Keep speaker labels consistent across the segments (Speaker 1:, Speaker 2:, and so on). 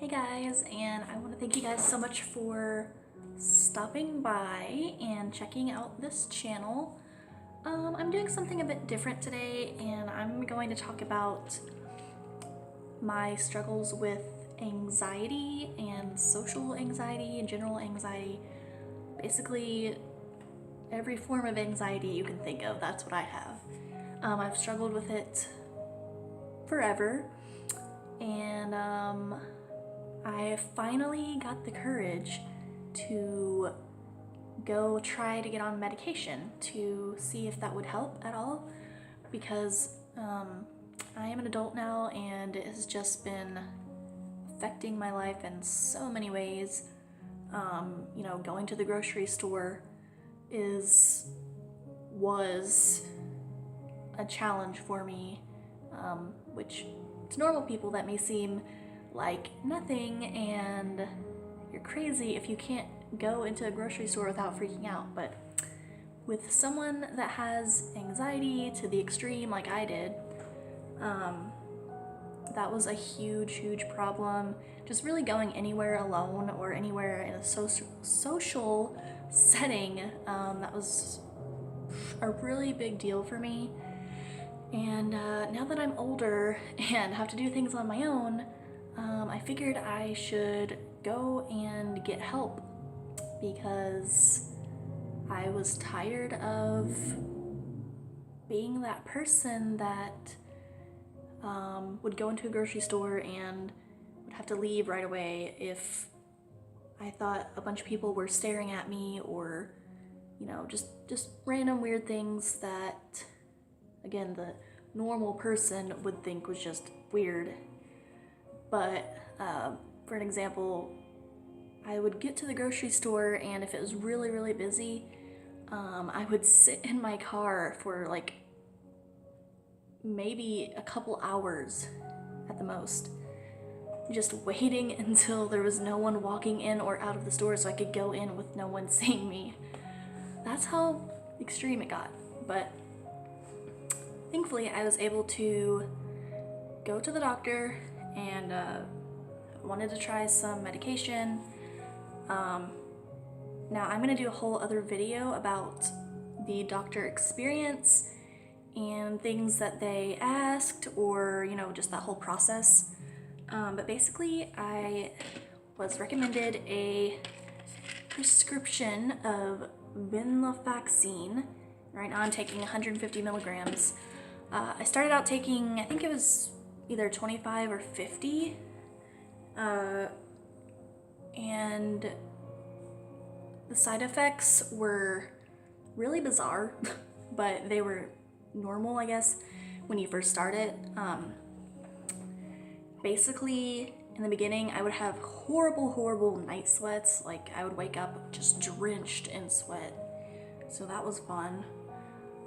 Speaker 1: Hey guys, and I want to thank you guys so much for stopping by and checking out this channel. I'm doing something a bit different today, and I'm going to talk about my struggles with anxiety and social anxiety and general anxiety. Basically, every form of anxiety you can think of, that's what I have. I've struggled with it forever, and I finally got the courage to go try to get on medication to see if that would help at all, because I am an adult now and it has just been affecting my life in so many ways. Going to the grocery store was a challenge for me, which to normal people that may seem like nothing and you're crazy if you can't go into a grocery store without freaking out. But with someone that has anxiety to the extreme like I did, that was a huge problem. Just really going anywhere alone or anywhere in a social setting, that was a really big deal for me. And now that I'm older and have to do things on my own, I figured I should go and get help because I was tired of being that person that would go into a grocery store and would have to leave right away if I thought a bunch of people were staring at me, or just random weird things that, again, the normal person would think was just weird. But for an example, I would get to the grocery store, and if it was really busy, I would sit in my car for like maybe a couple hours at the most, just waiting until there was no one walking in or out of the store so I could go in with no one seeing me. That's how extreme it got. But thankfully I was able to go to the doctor and wanted to try some medication. Now I'm gonna do a whole other video about the doctor experience and things that they asked, or just that whole process. But basically I was recommended a prescription of venlafaxine. Right now I'm taking 150 milligrams. I started out taking, I think it was either 25 or 50, and the side effects were really bizarre, but they were normal, I guess, when you first start it. Basically, in the beginning, I would have horrible night sweats. Like, I would wake up just drenched in sweat, so that was fun.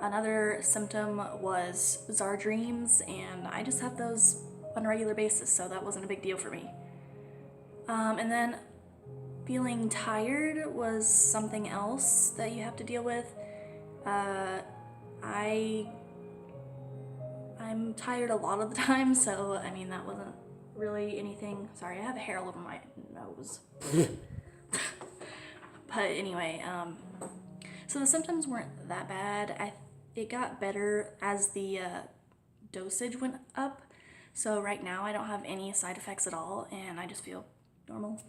Speaker 1: Another symptom was bizarre dreams, and I just have those on a regular basis, so that wasn't a big deal for me. And then feeling tired was something else that you have to deal with. I'm tired a lot of the time, so I mean, that wasn't really anything. Sorry, I have hair all over my nose. But anyway, so the symptoms weren't that bad. It got better as the dosage went up. So right now I don't have any side effects at all, and I just feel normal.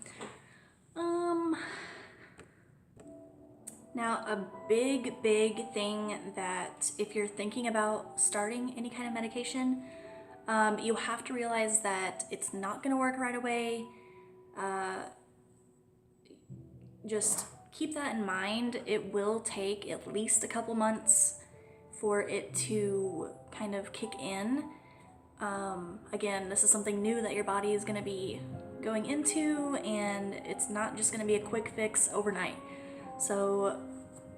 Speaker 1: Now a big thing that if you're thinking about starting any kind of medication, you have to realize that it's not gonna work right away. Just keep that in mind. It will take at least a couple months for it to kind of kick in. Again, this is something new that your body is gonna be going into, and it's not just gonna be a quick fix overnight. So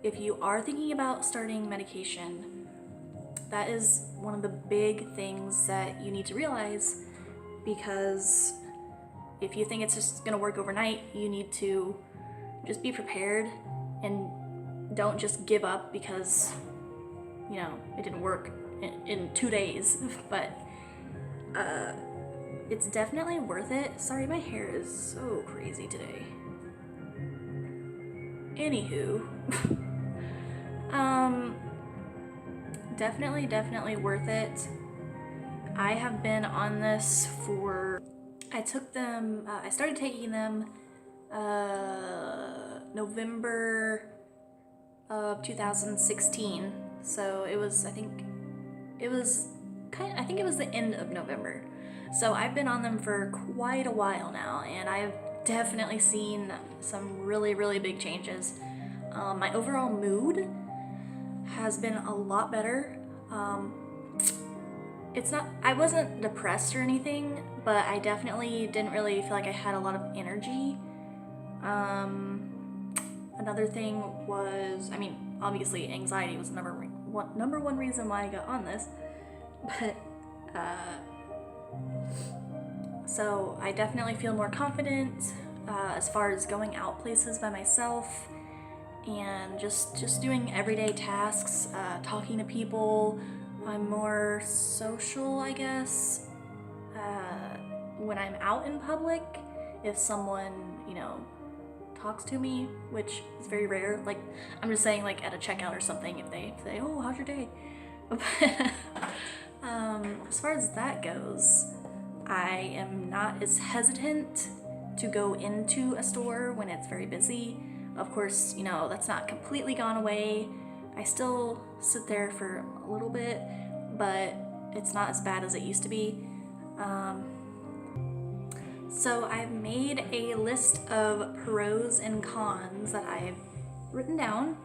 Speaker 1: if you are thinking about starting medication, that is one of the big things that you need to realize, because if you think it's just gonna work overnight, you need to just be prepared and don't just give up because it didn't work in 2 days. But it's definitely worth it. Sorry, my hair is so crazy today. Anywho, definitely worth it. I have been on this for, I started taking them November of 2016. So it was, I think it was the end of November. So I've been on them for quite a while now, and I've definitely seen some really big changes. My overall mood has been a lot better. I wasn't depressed or anything, but I definitely didn't really feel like I had a lot of energy. Another thing was, I mean, obviously anxiety was number one reason why I got on this, but so I definitely feel more confident as far as going out places by myself and just doing everyday tasks, talking to people. I'm more social, I guess, when I'm out in public. If someone, you know, talks to me, which is very rare, like, I'm just saying, like, at a checkout or something, if they say, oh, how's your day? As far as that goes, I am not as hesitant to go into a store when it's very busy. Of course, you know, that's not completely gone away. I still sit there for a little bit, but it's not as bad as it used to be. So I've made a list of pros and cons that I've written down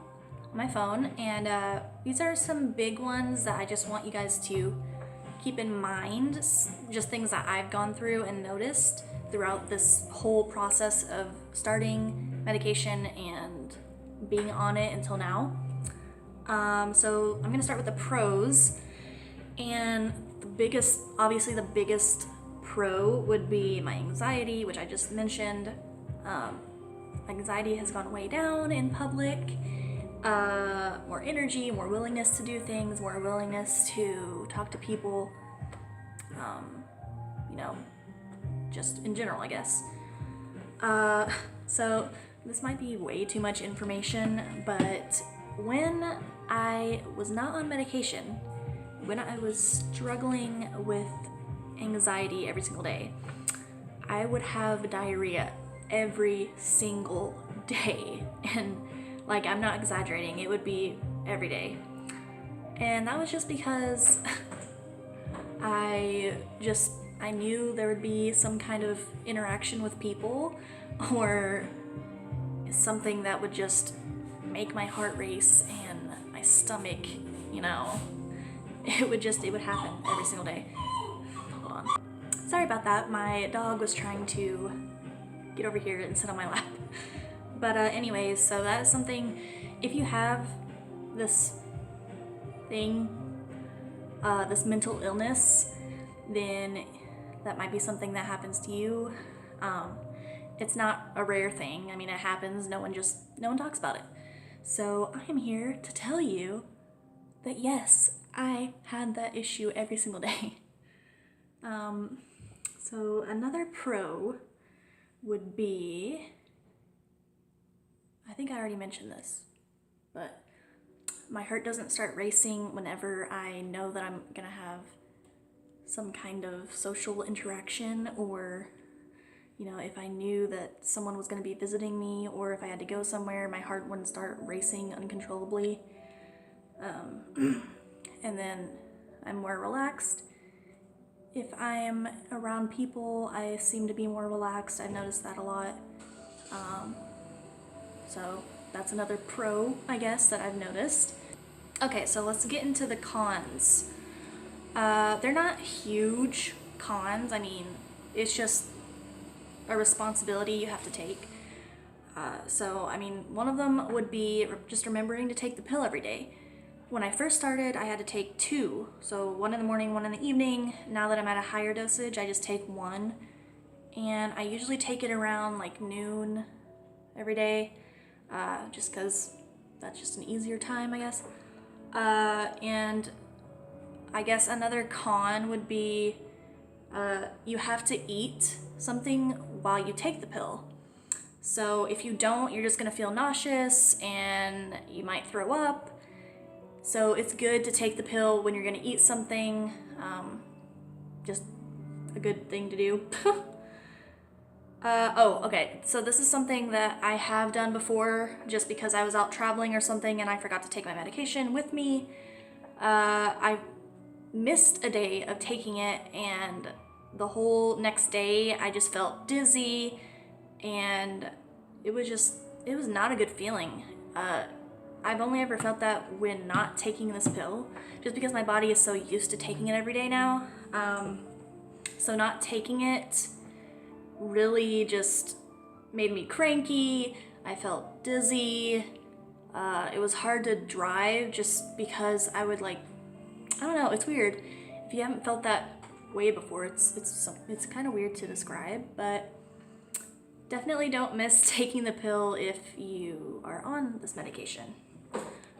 Speaker 1: on my phone, and these are some big ones that I just want you guys to keep in mind, just things that I've gone through and noticed throughout this whole process of starting medication and being on it until now. So I'm gonna start with the pros, and obviously the biggest pro would be my anxiety, which I just mentioned. Anxiety has gone way down in public. More energy, more willingness to do things, more willingness to talk to people, you know, just in general, I guess. So this might be way too much information, but when I was not on medication, when I was struggling with anxiety every single day, I would have diarrhea every single day, and like, I'm not exaggerating, it would be every day. And that was just because I knew there would be some kind of interaction with people or something that would just make my heart race and my stomach, you know, it would happen every single day. Hold on. Sorry about that, my dog was trying to get over here and sit on my lap. But anyways, so that is something, if you have this thing, this mental illness, then that might be something that happens to you. It's not a rare thing. I mean, it happens, no one talks about it. So I am here to tell you that yes, I had that issue every single day. So another pro would be, I think I already mentioned this, but my heart doesn't start racing whenever I know that I'm gonna have some kind of social interaction, or, you know, if I knew that someone was gonna be visiting me, or if I had to go somewhere, my heart wouldn't start racing uncontrollably. And then I'm more relaxed. If I'm around people, I seem to be more relaxed. I've noticed that a lot. So that's another pro, I guess, that I've noticed. Okay, so let's get into the cons. They're not huge cons. I mean, it's just a responsibility you have to take. So, I mean, one of them would be just remembering to take the pill every day. When I first started, I had to take 2. So 1 in the morning, 1 in the evening. Now that I'm at a higher dosage, I just take 1. And I usually take it around like noon every day, just because that's just an easier time, I guess. And I guess another con would be you have to eat something while you take the pill. So if you don't, you're just gonna feel nauseous and you might throw up. So it's good to take the pill when you're gonna eat something. Just a good thing to do. Oh, okay. So this is something that I have done before just because I was out traveling or something and I forgot to take my medication with me. I missed a day of taking it, and the whole next day I just felt dizzy, and it was not a good feeling. I've only ever felt that when not taking this pill, just because my body is so used to taking it every day now. So not taking it really just made me cranky. I felt dizzy. It was hard to drive just because I would like, I don't know, it's weird. If you haven't felt that way before, it's kind of weird to describe, but definitely don't miss taking the pill if you are on this medication.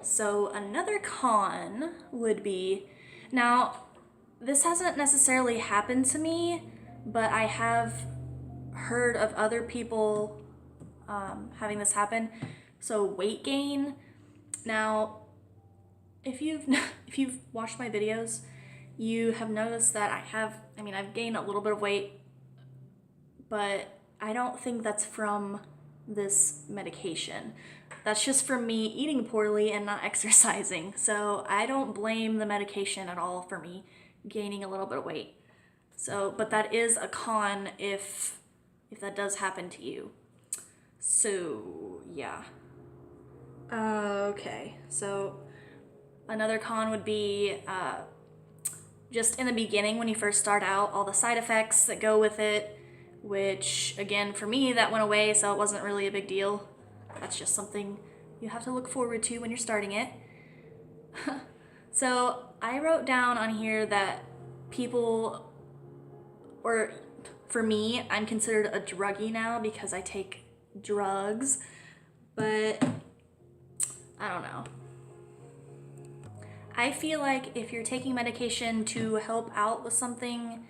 Speaker 1: So another con would be, now this hasn't necessarily happened to me, but I have heard of other people having this happen. So weight gain. Now, if you've watched my videos, you have noticed that I've gained a little bit of weight, but I don't think that's from this medication. That's just from me eating poorly and not exercising. So I don't blame the medication at all for me gaining a little bit of weight. So, but that is a con if that does happen to you. So, yeah. Okay, so another con would be just in the beginning when you first start out, all the side effects that go with it, which again, for me, that went away, so it wasn't really a big deal. That's just something you have to look forward to when you're starting it. So I wrote down on here that people, or for me, I'm considered a druggie now because I take drugs, but I don't know. I feel like if you're taking medication to help out with something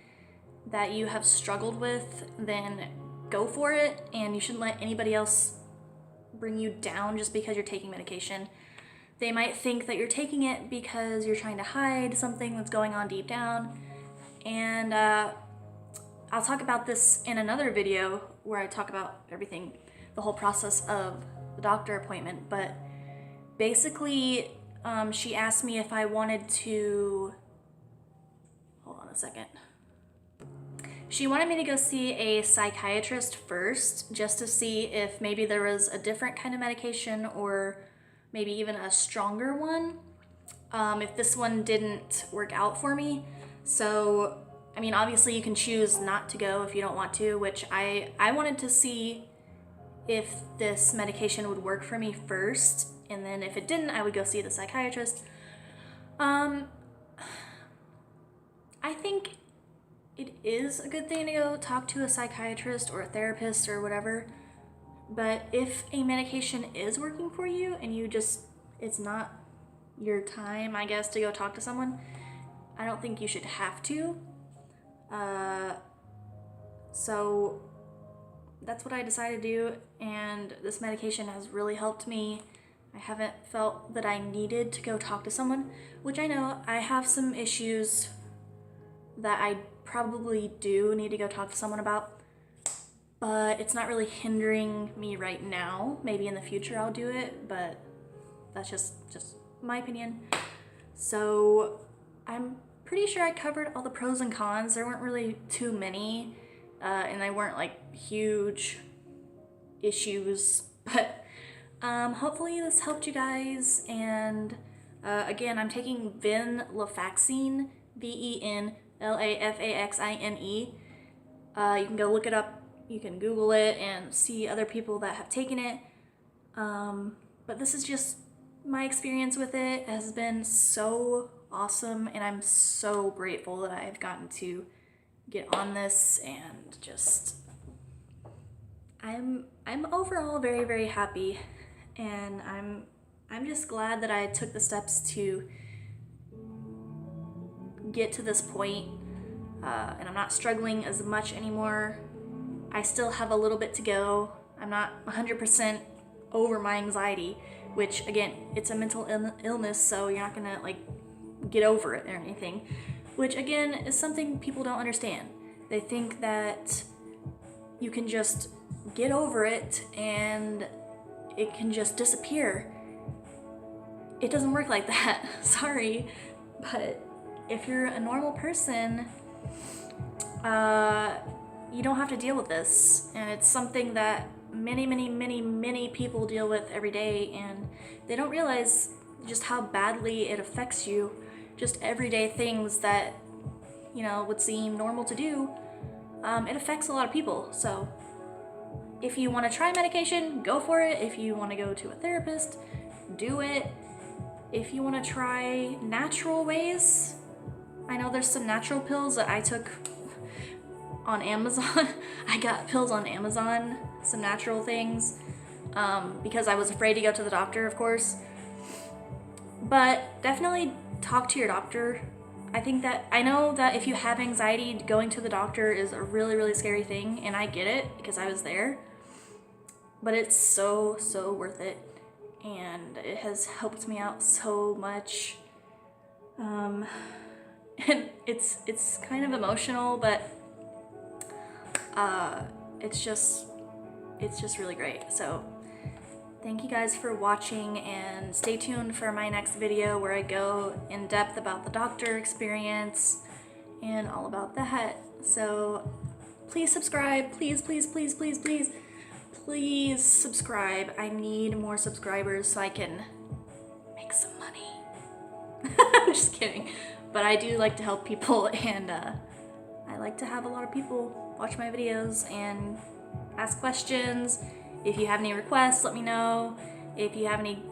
Speaker 1: that you have struggled with, then go for it, and you shouldn't let anybody else bring you down just because you're taking medication. They might think that you're taking it because you're trying to hide something that's going on deep down, and I'll talk about this in another video where I talk about everything, the whole process of the doctor appointment, but basically she asked me if I wanted to, hold on a second. She wanted me to go see a psychiatrist first, just to see if maybe there was a different kind of medication or maybe even a stronger one, if this one didn't work out for me. So, I mean, obviously you can choose not to go if you don't want to, which I wanted to see if this medication would work for me first, and then if it didn't, I would go see the psychiatrist. I think it is a good thing to go talk to a psychiatrist or a therapist or whatever, but if a medication is working for you and it's not your time, I guess, to go talk to someone, I don't think you should have to. So that's what I decided to do, and this medication has really helped me. I haven't felt that I needed to go talk to someone, which I know I have some issues that I probably do need to go talk to someone about, but it's not really hindering me right now. Maybe in the future I'll do it, but that's just my opinion. So I'm pretty sure I covered all the pros and cons. There weren't really too many, and they weren't like huge issues, but hopefully this helped you guys. And again, I'm taking venlafaxine, venlafaxine. You can go look it up, you can Google it and see other people that have taken it, but this is just my experience with it. It has been so awesome, and I'm so grateful that I've gotten to get on this, and just I'm overall very, very happy, and I'm just glad that I took the steps to get to this point. and I'm not struggling as much anymore. I still have a little bit to go. I'm not 100% over my anxiety, which again, it's a mental illness, so you're not gonna like get over it or anything, which again is something people don't understand. They think that you can just get over it and it can just disappear. It doesn't work like that. Sorry, but if you're a normal person, you don't have to deal with this, and it's something that many people deal with every day, and they don't realize just how badly it affects you. Just everyday things that, you know, would seem normal to do, it affects a lot of people. So if you want to try medication, go for it. If you want to go to a therapist, do it. If you want to try natural ways, I know there's some natural pills that I took on Amazon. I got pills on Amazon, some natural things, because I was afraid to go to the doctor, of course. But definitely talk to your doctor. I know that if you have anxiety, going to the doctor is a really scary thing, and I get it because I was there. But it's so worth it, and it has helped me out so much. And it's kind of emotional, but it's just really great. So thank you guys for watching, and stay tuned for my next video where I go in depth about the doctor experience and all about that. So please subscribe, please subscribe. I need more subscribers so I can make some money. I'm just kidding, but I do like to help people, and I like to have a lot of people watch my videos and ask questions. If you have any requests, let me know. If you have any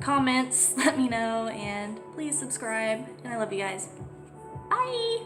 Speaker 1: comments, let me know, and please subscribe, and I love you guys. Bye!